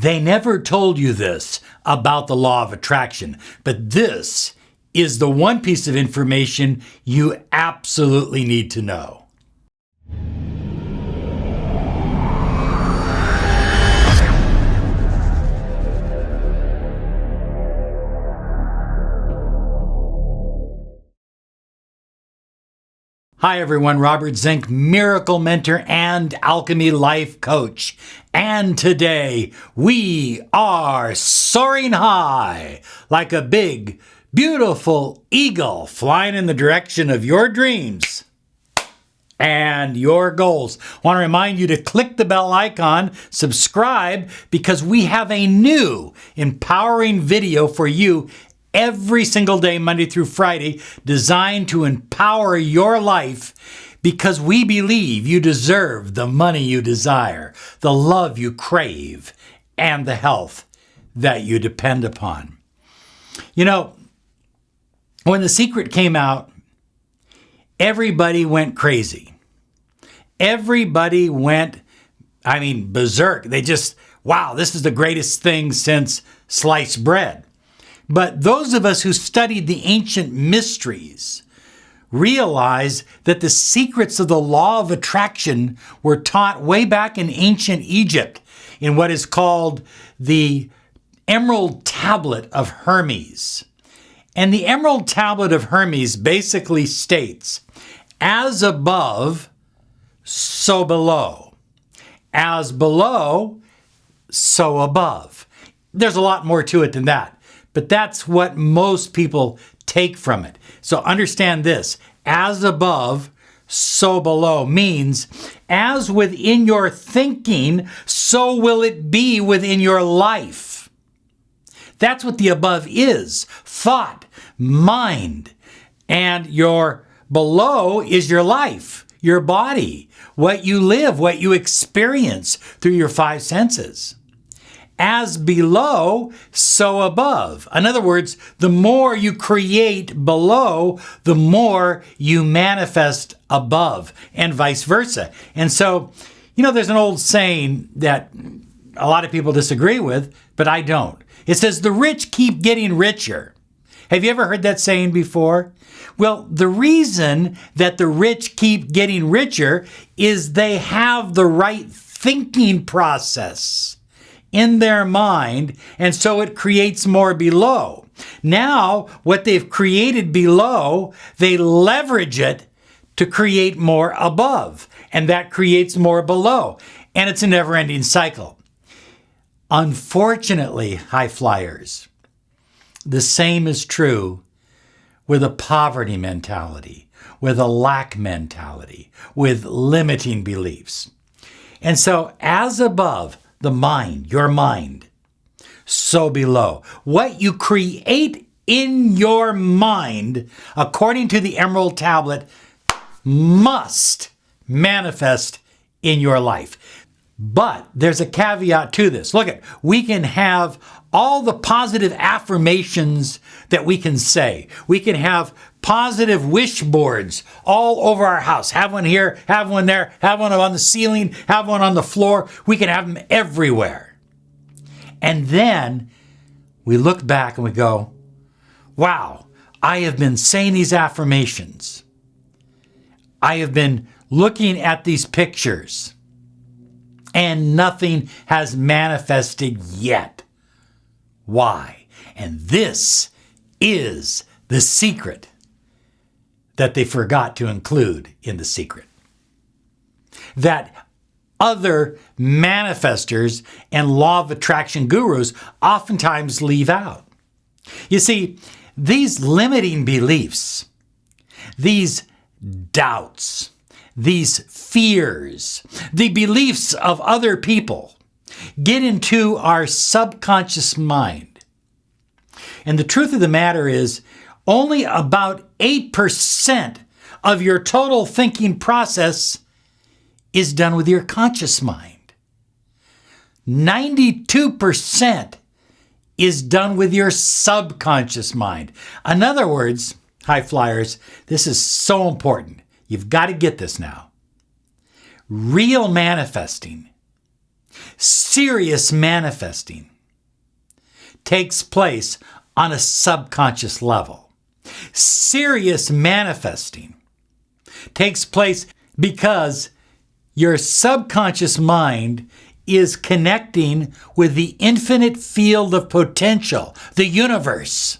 They never told you this about the law of attraction, but this is the one piece of information you absolutely need to know. Hi everyone, Robert Zink, Miracle Mentor and Alchemy Life Coach. And today we are soaring high like a big, beautiful eagle flying in the direction of your dreams and your goals. I want to remind you to click the bell icon, subscribe, because we have a new empowering video for you every single day, Monday through Friday, designed to empower your life, because we believe you deserve the money you desire, the love you crave, and the health that you depend upon. You know, when The Secret came out, everybody went crazy. Everybody went, berserk. They just, wow, this is the greatest thing since sliced bread. But those of us who studied the ancient mysteries realize that the secrets of the law of attraction were taught way back in ancient Egypt in what is called the Emerald Tablet of Hermes. And the Emerald Tablet of Hermes basically states, as above, so below. As below, so above. There's a lot more to it than that. But that's what most people take from it. So understand this, as above, so below means as within your thinking, so will it be within your life. That's what the above is, thought, mind, and your below is your life, your body, what you live, what you experience through your five senses. As below, so above. In other words, the more you create below, the more you manifest above, and vice versa. And so, there's an old saying that a lot of people disagree with, but I don't. It says, the rich keep getting richer. Have you ever heard that saying before? Well, the reason that the rich keep getting richer is they have the right thinking process in their mind, and so it creates more below. Now, what they've created below, they leverage it to create more above, and that creates more below, and it's a never-ending cycle. Unfortunately, high flyers, the same is true with a poverty mentality, with a lack mentality, with limiting beliefs. And so, as above, the mind, your mind, so below. What you create in your mind, according to the Emerald Tablet, must manifest in your life. But there's a caveat to this. Look, we can have all the positive affirmations that we can say. We can have positive wish boards all over our house. Have one here, have one there, have one on the ceiling, have one on the floor. We can have them everywhere. And then we look back and we go, wow, I have been saying these affirmations. I have been looking at these pictures, and nothing has manifested yet. Why? And this is the secret that they forgot to include in The Secret. That other manifestors and law of attraction gurus oftentimes leave out. You see, these limiting beliefs, these doubts, these fears, the beliefs of other people get into our subconscious mind. And the truth of the matter is, only about 8% of your total thinking process is done with your conscious mind. 92% is done with your subconscious mind. In other words, high flyers, this is so important. You've got to get this now. Real manifesting Serious manifesting takes place on a subconscious level. Serious manifesting takes place because your subconscious mind is connecting with the infinite field of potential, the universe,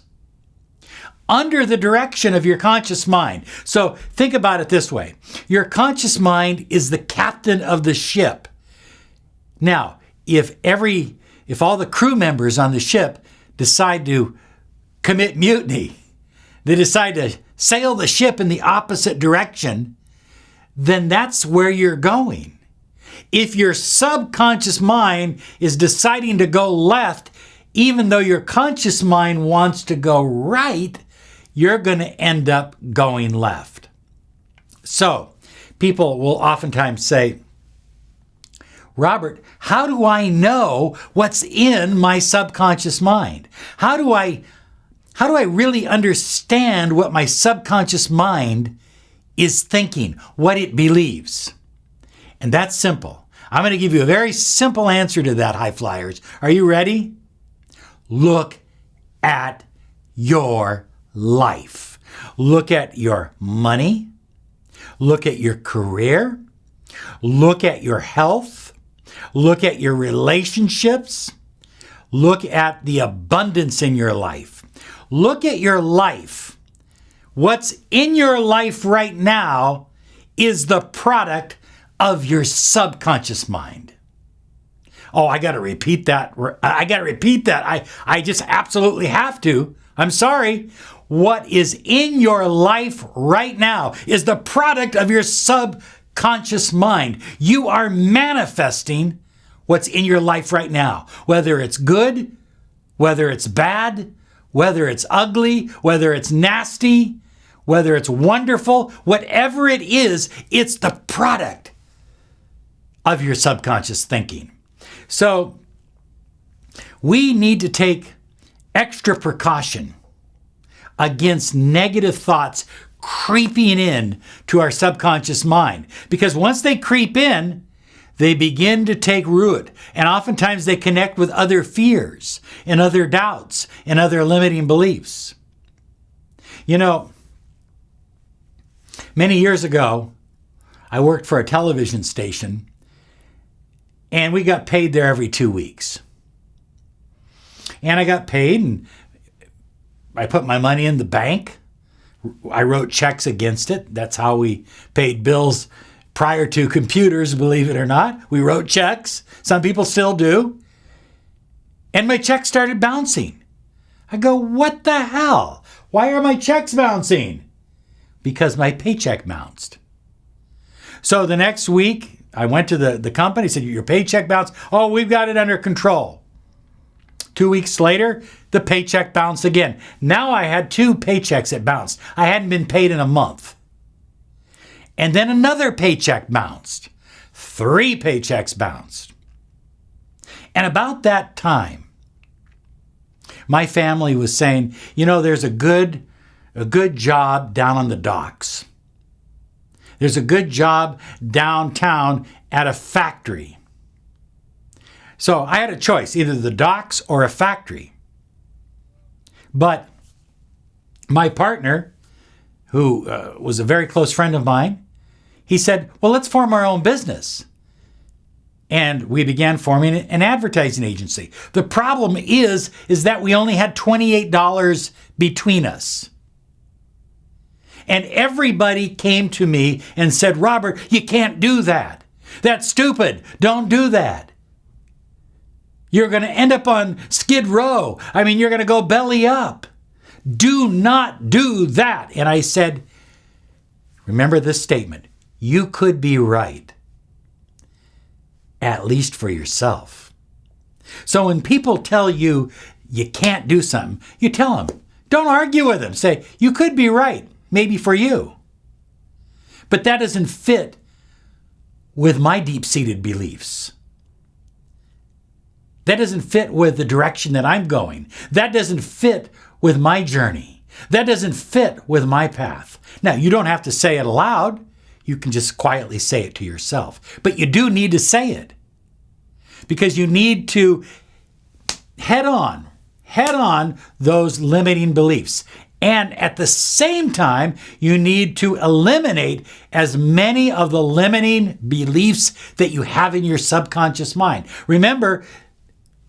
under the direction of your conscious mind. So think about it this way. Your conscious mind is the captain of the ship. Now, if all the crew members on the ship decide to commit mutiny, they decide to sail the ship in the opposite direction, then that's where you're going. If your subconscious mind is deciding to go left, even though your conscious mind wants to go right, you're going to end up going left. So, people will oftentimes say, Robert, how do I know what's in my subconscious mind? How do I really understand what my subconscious mind is thinking, what it believes? And that's simple. I'm going to give you a very simple answer to that, high flyers. Are you ready? Look at your life. Look at your money. Look at your career. Look at your health. Look at your relationships. Look at the abundance in your life. Look at your life. What's in your life right now is the product of your subconscious mind. Oh, I got to repeat that. I just absolutely have to. I'm sorry. What is in your life right now is the product of your subconscious mind. You are manifesting what's in your life right now, whether it's good, whether it's bad, whether it's ugly, whether it's nasty, whether it's wonderful, whatever it is, it's the product of your subconscious thinking. So we need to take extra precaution against negative thoughts creeping in to our subconscious mind. Because once they creep in, they begin to take root. And oftentimes they connect with other fears and other doubts and other limiting beliefs. You know, many years ago, I worked for a television station, and we got paid there every 2 weeks. And I got paid, and I put my money in the bank. I wrote checks against it. That's how we paid bills prior to computers, believe it or not. We wrote checks. Some people still do. And my checks started bouncing. I go, what the hell? Why are my checks bouncing? Because my paycheck bounced. So the next week, I went to the company, said, your paycheck bounced. Oh, we've got it under control. 2 weeks later, the paycheck bounced again. Now I had 2 paychecks that bounced. I hadn't been paid in a month. And then another paycheck bounced. 3 paychecks bounced. And about that time, my family was saying, you know, there's a good job down on the docks. There's a good job downtown at a factory. So I had a choice, either the docks or a factory. But my partner, who was a very close friend of mine, he said, well, let's form our own business. And we began forming an advertising agency. The problem is that we only had $28 between us. And everybody came to me and said, Robert, you can't do that. That's stupid. Don't do that. You're going to end up on Skid Row. I mean, you're going to go belly up. Do not do that. And I said, remember this statement. You could be right. At least for yourself. So when people tell you you can't do something, you tell them. Don't argue with them. Say, you could be right. Maybe for you. But that doesn't fit with my deep-seated beliefs. That doesn't fit with the direction that I'm going. That doesn't fit with my journey. That doesn't fit with my path. Now, you don't have to say it aloud. You can just quietly say it to yourself. But you do need to say it. because you need to head on those limiting beliefs. And at the same time, you need to eliminate as many of the limiting beliefs that you have in your subconscious mind. Remember,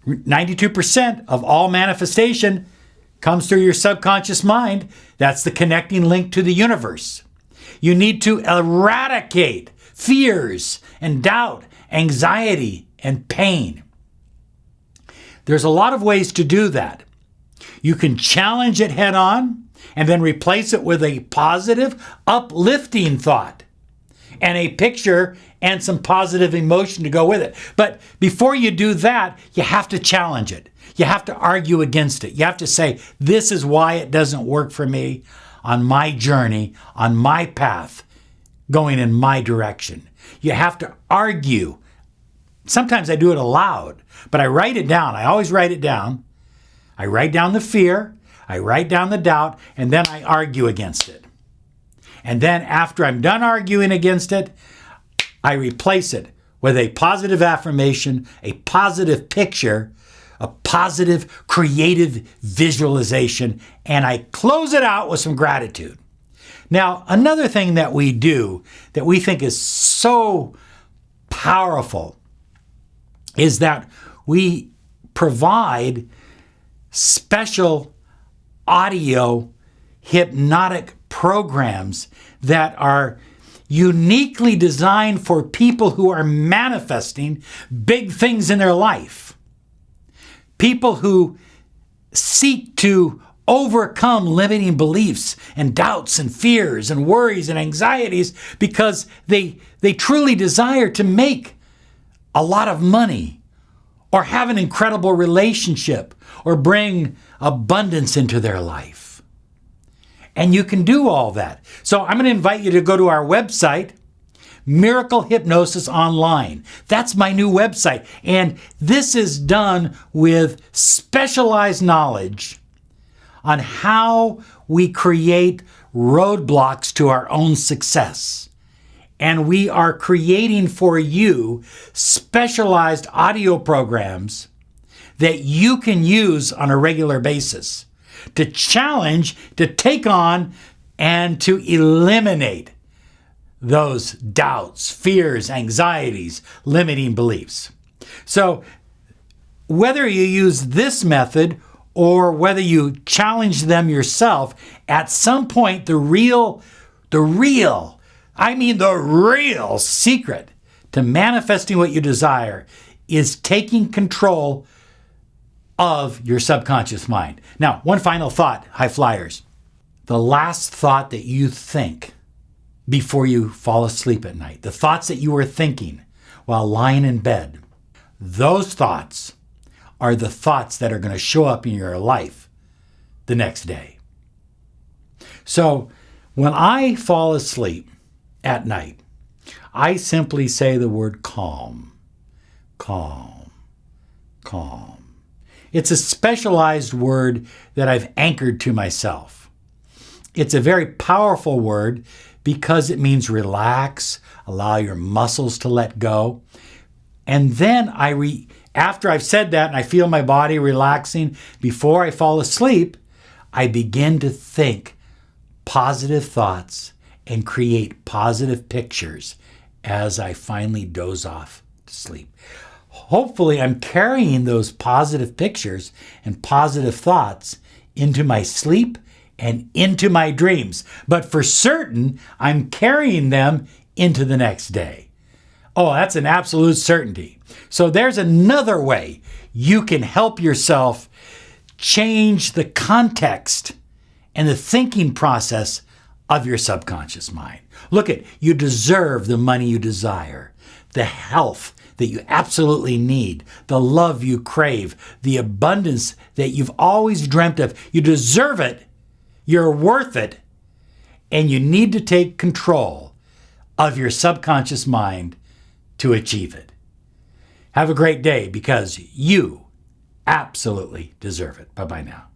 92% of all manifestation comes through your subconscious mind. That's the connecting link to the universe. You need to eradicate fears and doubt, anxiety, and pain. There's a lot of ways to do that. You can challenge it head on and then replace it with a positive, uplifting thought and a picture and some positive emotion to go with it. But before you do that, you have to challenge it. You have to argue against it. You have to say, this is why it doesn't work for me on my journey, on my path, going in my direction. You have to argue. Sometimes I do it aloud, but I write it down. I always write it down. I write down the fear, I write down the doubt, and then I argue against it. And then after I'm done arguing against it, I replace it with a positive affirmation, a positive picture, a positive creative visualization, and I close it out with some gratitude. Now, another thing that we do that we think is so powerful is that we provide special audio hypnotic programs that are uniquely designed for people who are manifesting big things in their life. People who seek to overcome limiting beliefs and doubts and fears and worries and anxieties because they truly desire to make a lot of money or have an incredible relationship or bring abundance into their life. And you can do all that. So I'm going to invite you to go to our website, Miracle Hypnosis Online. That's my new website. And this is done with specialized knowledge on how we create roadblocks to our own success. And we are creating for you specialized audio programs that you can use on a regular basis to challenge, to take on, and to eliminate those doubts, fears, anxieties, limiting beliefs. So whether you use this method or whether you challenge them yourself, at some point the real secret to manifesting what you desire is taking control of your subconscious mind. Now, one final thought, high flyers. The last thought that you think before you fall asleep at night, the thoughts that you were thinking while lying in bed, those thoughts are the thoughts that are going to show up in your life the next day. So when I fall asleep at night, I simply say the word calm, calm, calm. It's a specialized word that I've anchored to myself. It's a very powerful word because it means relax, allow your muscles to let go. And then after I've said that and I feel my body relaxing, before I fall asleep, I begin to think positive thoughts and create positive pictures as I finally doze off to sleep. Hopefully, I'm carrying those positive pictures and positive thoughts into my sleep and into my dreams. But for certain, I'm carrying them into the next day. Oh, that's an absolute certainty. So there's another way you can help yourself change the context and the thinking process of your subconscious mind. Look at, you deserve the money you desire, the health that you absolutely need, the love you crave, the abundance that you've always dreamt of. You deserve it, you're worth it, and you need to take control of your subconscious mind to achieve it. Have a great day because you absolutely deserve it. Bye-bye now.